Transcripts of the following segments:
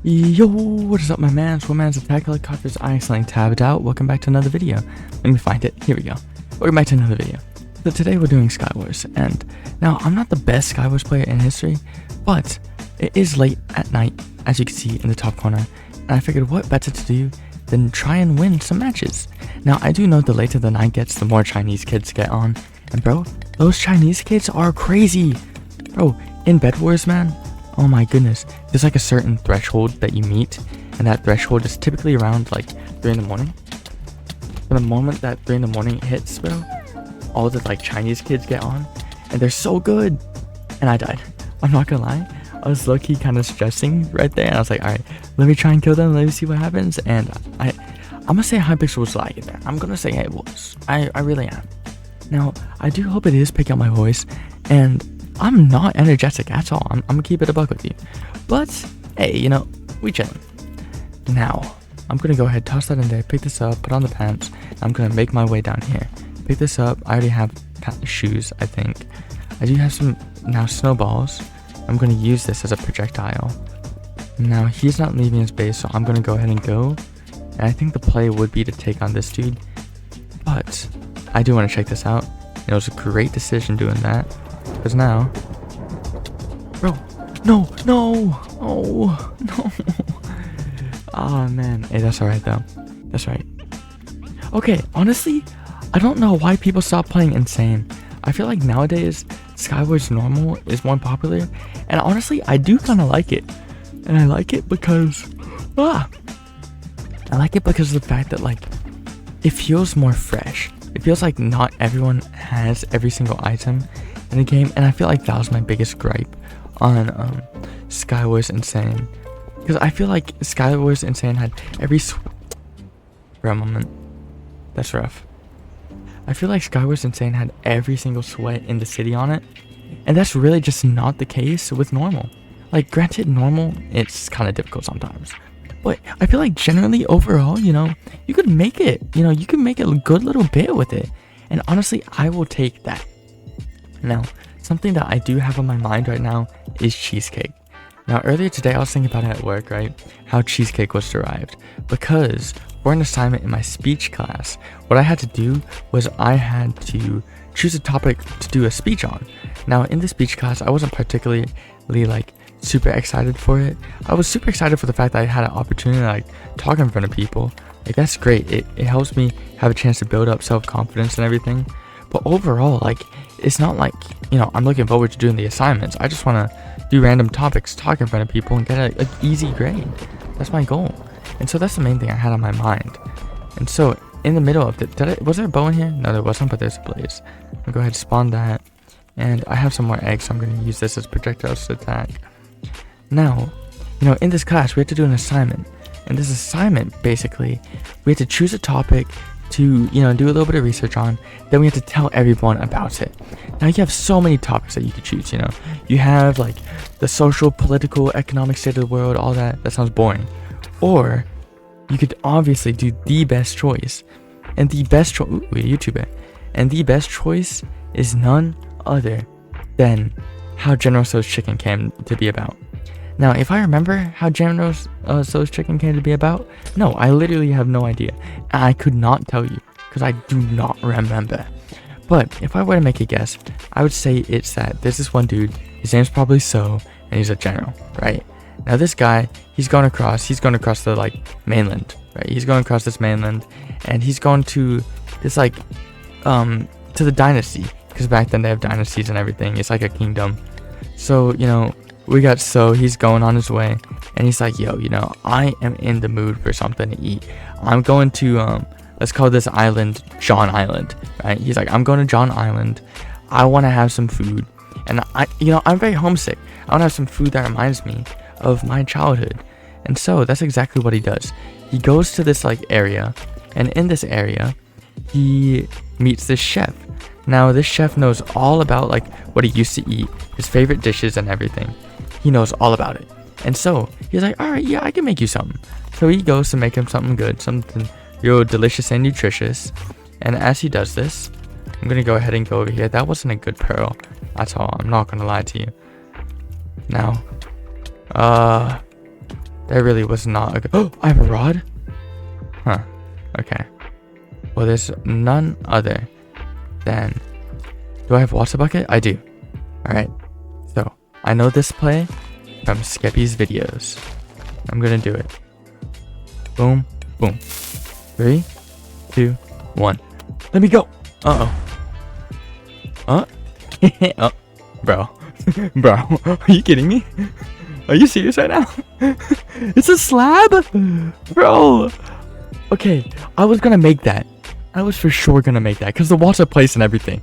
Yo, what is up, my mans? What man's attack helicopters? I accidentally tabbed out. Welcome back to another video. Let me find it. Here we go. Welcome back to another video. So today we're doing Skywars, and now I'm not the best Skywars player in history, but it is late at night, as you can see in the top corner, and I figured what better to do than try and win some matches. Now I do know the later the night gets, the more Chinese kids get on, and bro, those Chinese kids are crazy. Bro, in Bed Wars, man. Oh my goodness, there's like a certain threshold that you meet, and that threshold is typically around like 3 in the morning. From the moment that 3 in the morning hits, bro, all the like Chinese kids get on, and they're so good. And I died. I'm not gonna lie, I was low-key kind of stressing right there, and I was like, alright, let me try and kill them, let me see what happens. And I'm gonna say Hypixel was lagging there. I'm gonna say it was. I really am. Now, I do hope it is picking up my voice, and I'm not energetic at all. I'm gonna keep it a buck with you. But, hey, you know, we chillin'. Now, I'm gonna go ahead, toss that in there, pick this up, put on the pants. I'm gonna make my way down here. Pick this up. I already have shoes, I think. I do have some, now, snowballs. I'm gonna use this as a projectile. Now, he's not leaving his base, so I'm gonna go ahead and go. And I think the play would be to take on this dude. But, I do want to check this out. It was a great decision doing that. Because now, bro, no, oh, no. Ah, man. Hey, that's alright though. That's right. Okay, honestly, I don't know why people stop playing Insane. I feel like nowadays, Skywars Normal is more popular. And honestly, I do kind of like it. And I like it because, I like it because of the fact that, like, it feels more fresh. It feels like not everyone has every single item in the game, and I feel like that was my biggest gripe on Skywars Insane, because I feel like Skywars Insane had every for a moment, that's rough. I feel like Skywars Insane had every single sweat in the city on it, and that's really just not the case with normal. Like, granted, normal, it's kind of difficult sometimes, but I feel like generally overall, you know, you could make it, you can make a good little bit with it, and honestly, I will take that. Now, something that I do have on my mind right now is cheesecake. Now, earlier today, I was thinking about it at work, right? How cheesecake was derived. Because for an assignment in my speech class, what I had to do was I had to choose a topic to do a speech on. Now, in the speech class, I wasn't particularly, like, super excited for it. I was super excited for the fact that I had an opportunity to, like, talk in front of people. Like, that's great. It helps me have a chance to build up self-confidence and everything. But overall, like, it's not like, I'm looking forward to doing the assignments. I just want to do random topics, talk in front of people, and get an easy grade. That's my goal. And so that's the main thing I had on my mind. And so in the middle of was there a bow in here? No, there wasn't, but there's a blaze. I'll go ahead and spawn that. And I have some more eggs, so I'm going to use this as projectiles to attack. Now, in this class, we have to do an assignment. And this assignment, basically, we have to choose a topic to, do a little bit of research on, then we have to tell everyone about it. Now, you have so many topics that you could choose, You have, like, the social, political, economic state of the world, all that. That sounds boring. Or, you could obviously do the best choice. And the best choice, YouTuber. And the best choice is none other than how General TSO's chicken came to be about. Now, if I remember how General TSO's chicken came to be about, no, I literally have no idea. I could not tell you, because I do not remember. But if I were to make a guess, I would say it's that there's this one dude, his name's probably So, and he's a general, right? Now this guy, he's going across the, like, mainland, right? He's going across this mainland, and he's going to this, like, to the dynasty, because back then they have dynasties and everything. It's like a kingdom. So, we got So, he's going on his way, and he's like, yo, I am in the mood for something to eat. I'm going to, let's call this island John Island, right? He's like, I'm going to John Island. I want to have some food. And I'm very homesick. I want to have some food that reminds me of my childhood. And so that's exactly what he does. He goes to this, like, area, and in this area, he meets this chef. Now, this chef knows all about, like, what he used to eat, his favorite dishes and everything. He knows all about it. And so, he's like, alright, yeah, I can make you something. So he goes to make him something good, something real delicious and nutritious. And as he does this, I'm going to go ahead and go over here. That wasn't a good pearl at all. I'm not going to lie to you. Now, That really was not a good... Oh, I have a rod? Huh. Okay. Well, there's none other than... Do I have water bucket? I do. Alright. So, I know this play from Skeppy's videos. I'm gonna do it. Boom. Boom. 3, 2, 1. Let me go. Uh-oh. Oh, bro. Bro, are you kidding me? Are you serious right now? It's a slab? Bro. Okay, I was gonna make that. I was for sure gonna make that because the water place and everything.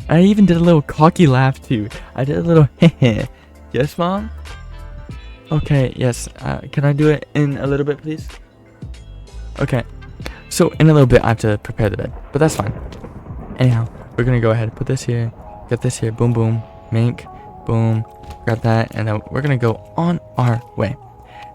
I even did a little cocky laugh too. I did a little heh. Yes, Mom? Okay, yes. Can I do it in a little bit, please? Okay. So, in a little bit, I have to prepare the bed. But that's fine. Anyhow, we're gonna go ahead and put this here. Get this here. Boom, boom. Mink. Boom. Grab that. And then we're gonna go on our way.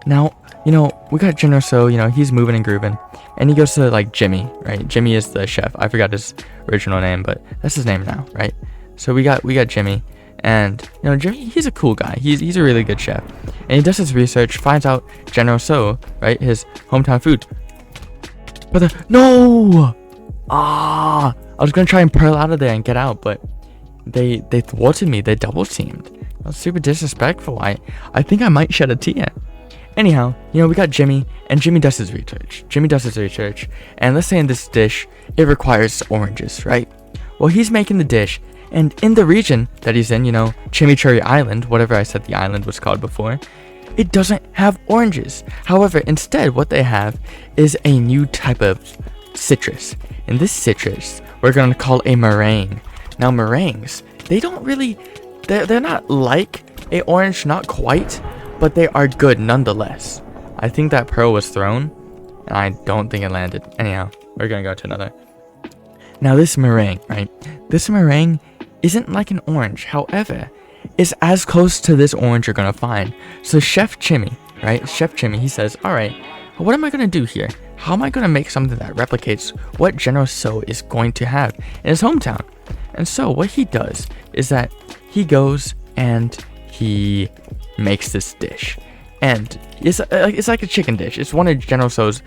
Now, you know, we got General TSO, you know, he's moving and grooving. And he goes to, like, Chimmy, right? Chimmy is the chef. I forgot his original name, but that's his name now, right? So we got Chimmy. And, you know, Jimmy, he's a cool guy. He's a really good chef. And he does his research, finds out General TSO, right? His hometown food. But no! I was gonna try and pearl out of there and get out, but they thwarted me. They double teamed. That was super disrespectful. I think I might shed a tear. Anyhow, you know, we got Jimmy, and Jimmy does his research. And let's say in this dish, it requires oranges, right? Well, he's making the dish, and in the region that he's in, you know, Chimichurri Island, whatever I said the island was called before, it doesn't have oranges. However, instead, what they have is a new type of citrus. And this citrus, we're going to call a meringue. Now, meringues, they don't really, they're not like a orange, not quite, but they are good nonetheless. I think that pearl was thrown, and I don't think it landed. Anyhow, we're going to go to another. Now, this meringue, right? This meringue isn't like an orange. However, it's as close to this orange you're going to find. So Chef Chimmy, right? Chef Chimmy, he says, all right, what am I going to do here? How am I going to make something that replicates what General TSO is going to have in his hometown? And so what he does is that he goes and he makes this dish. And it's like a chicken dish. It's one of General TSO's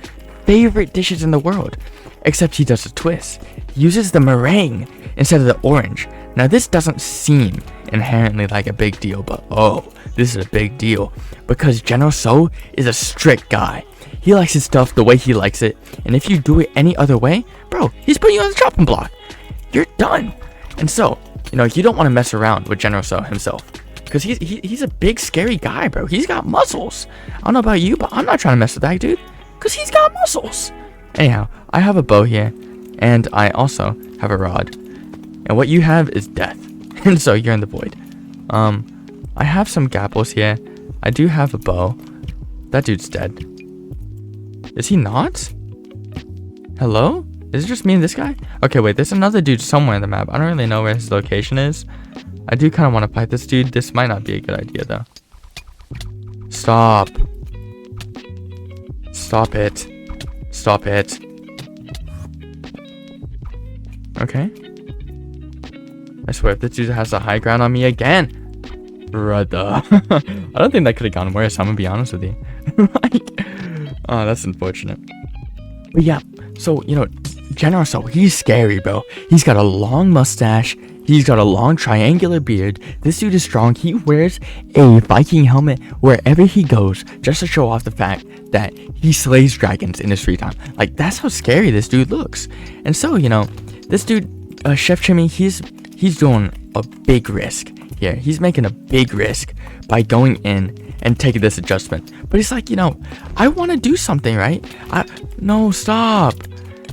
favorite dishes in the world. Except he does a twist. He uses the meringue instead of the orange. Now this doesn't seem inherently like a big deal, but oh, this is a big deal. Because General TSO is a strict guy. He likes his stuff the way he likes it. And if you do it any other way, bro, he's putting you on the chopping block. You're done. And so, you know, you don't want to mess around with General TSO himself. Because he's a big, scary guy, bro. He's got muscles. I don't know about you, but I'm not trying to mess with that dude. Because he's got muscles. Anyhow, I have a bow here. And I also have a rod. And what you have is death. And so you're in the void. I have some gapples here. I do have a bow. That dude's dead. Is he not? Hello? Is it just me and this guy? Okay, wait. There's another dude somewhere in the map. I don't really know where his location is. I do kind of want to fight this dude. This might not be a good idea, though. Stop. Stop it. Stop it. Okay. I swear, if this dude has the high ground on me again. Brother. I don't think that could have gone worse. I'm going to be honest with you. Oh, that's unfortunate. But yeah, so, you know, General TSO, he's scary, bro. He's got a long mustache. He's got a long triangular beard. This dude is strong. He wears a Viking helmet wherever he goes just to show off the fact that he slays dragons in his free time. Like, that's how scary this dude looks. And so, you know, this dude, Chef Chimmy, he's doing a big risk here. He's making a big risk by going in and taking this adjustment. But he's like, you know, I want to do something, right? No, stop.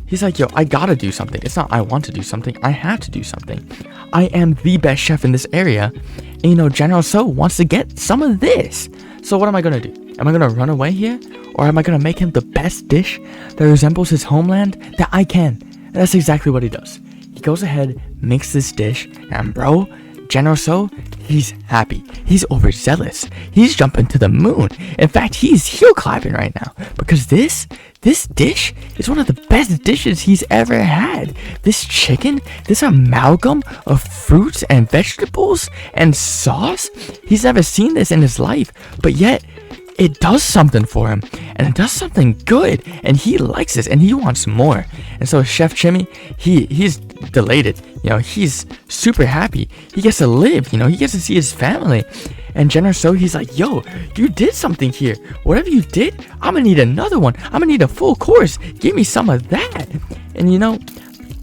He's like, yo, I gotta do something. It's not I want to do something. I have to do something. I am the best chef in this area. And, you know, General TSO wants to get some of this. So what am I going to do? Am I going to run away here? Or am I going to make him the best dish that resembles his homeland that I can? And that's exactly what he does. He goes ahead, makes this dish, and bro, General TSO, he's happy. He's overzealous. He's jumping to the moon. In fact, he's heel clapping right now. Because this dish is one of the best dishes he's ever had. This chicken, this amalgam of fruits and vegetables and sauce, he's never seen this in his life. But yet, it does something for him, and it does something good, and he likes this, and he wants more. And so Chef Chimmy, he's delighted, you know, he's super happy. He gets to live, you know, he gets to see his family. And General TSO, he's like, yo, you did something here. Whatever you did, I'm gonna need another one. I'm gonna need a full course. Give me some of that. And you know,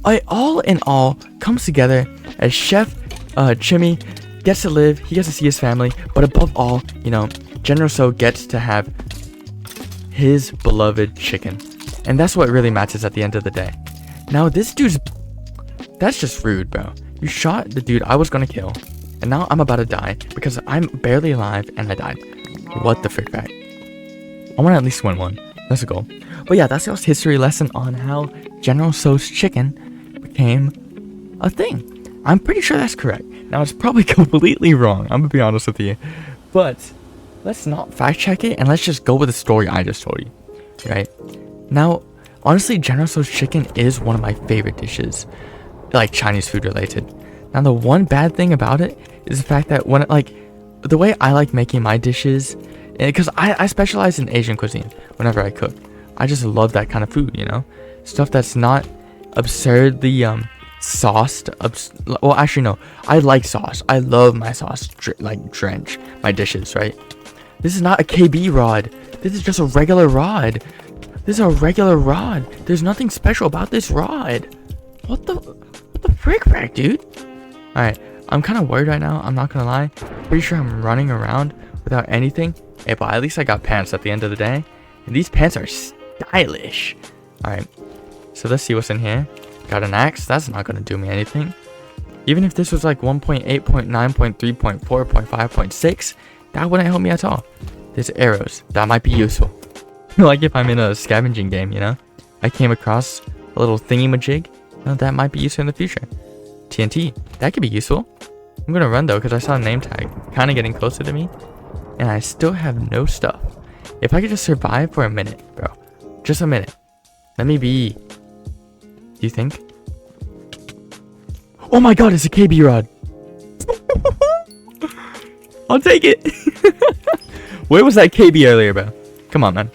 it all in all comes together as Chef Chimmy gets to live, he gets to see his family, but above all, you know, General TSO gets to have his beloved chicken. And that's what really matters at the end of the day. Now, this dude's... That's just rude, bro. You shot the dude I was gonna kill, and now I'm about to die because I'm barely alive and I died. What the frick, right? I want to at least win one. That's a goal. But yeah, that's y'all's history lesson on how General TSO's chicken became a thing. I'm pretty sure that's correct. Now, it's probably completely wrong. I'm gonna be honest with you. But let's not fact check it and let's just go with the story I just told you. Right? Now, honestly, General TSO's chicken is one of my favorite dishes. Like Chinese food related. Now, the one bad thing about it is the fact that when the way I like making my dishes, because I specialize in Asian cuisine whenever I cook. I just love that kind of food, you know? Stuff that's not absurdly sauced. Well, actually, no. I like sauce. I love my sauce, drench my dishes, right? This is not a KB rod. This is just a regular rod. This is a regular rod. There's nothing special about this rod. What the frick, dude? Alright, I'm kind of worried right now. I'm not gonna lie. Pretty sure I'm running around without anything. Hey, but at least I got pants at the end of the day. And these pants are stylish. Alright, so let's see what's in here. Got an axe. That's not gonna do me anything. Even if this was like 1.8, 0.9, 0.3, 0.4, 0.5, 0.6, that wouldn't help me at all. There's arrows. That might be useful. Like if I'm in a scavenging game, you know? I came across a little thingy-majig. That might be useful in the future. TNT. That could be useful. I'm gonna run though because I saw a name tag kind of getting closer to me. And I still have no stuff. If I could just survive for a minute, bro. Just a minute. Let me be. Do you think? Oh my god, it's a KB rod. I'll take it. Where was that KB earlier, bro? Come on, man.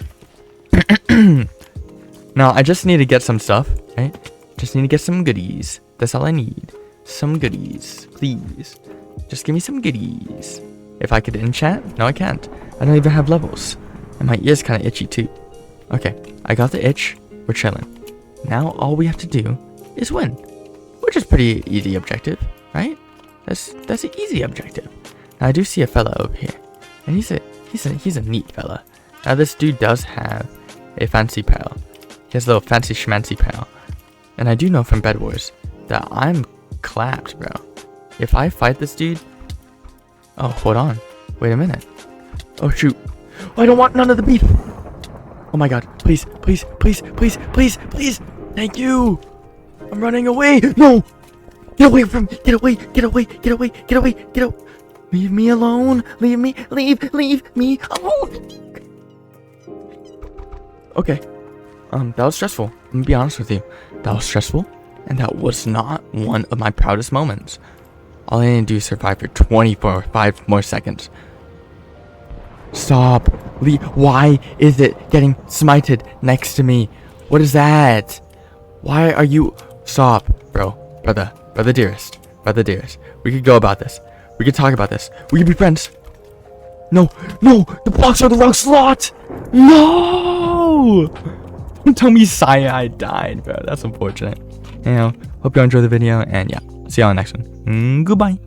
Now, I just need to get some stuff, right? Just need to get some goodies. That's all I need. Some goodies, please. Just give me some goodies. If I could enchant? No, I can't. I don't even have levels. And my ear's kind of itchy, too. Okay, I got the itch. We're chilling. Now, all we have to do is win. Which is pretty easy objective, right? That's an easy objective. Now, I do see a fella over here. And he's a neat fella. Now, this dude does have a fancy pal. He has a little fancy schmancy pal. And I do know from Bed Wars that I'm clapped, bro. If I fight this dude... Oh, hold on. Wait a minute. Oh, shoot. Oh, I don't want none of the beef. Oh my god. Please, please, please, please, please, please. Thank you. I'm running away. No. Get away from... Get away, get away, get away, get away, get away. Leave me alone. Leave me me alone. Okay. That was stressful. I'm gonna be honest with you. That was stressful, and that was not one of my proudest moments. All I need to do is survive for 5 more seconds. Stop. Why is it getting smited next to me? What is that? Why are you... Stop, bro. Brother dearest. We could go about this. We could talk about this. We could be friends. No, the blocks are the wrong slot. No! Don't tell me I died, bro. That's unfortunate. Anyhow, hope you enjoyed the video, and yeah, see you on the next one. Goodbye.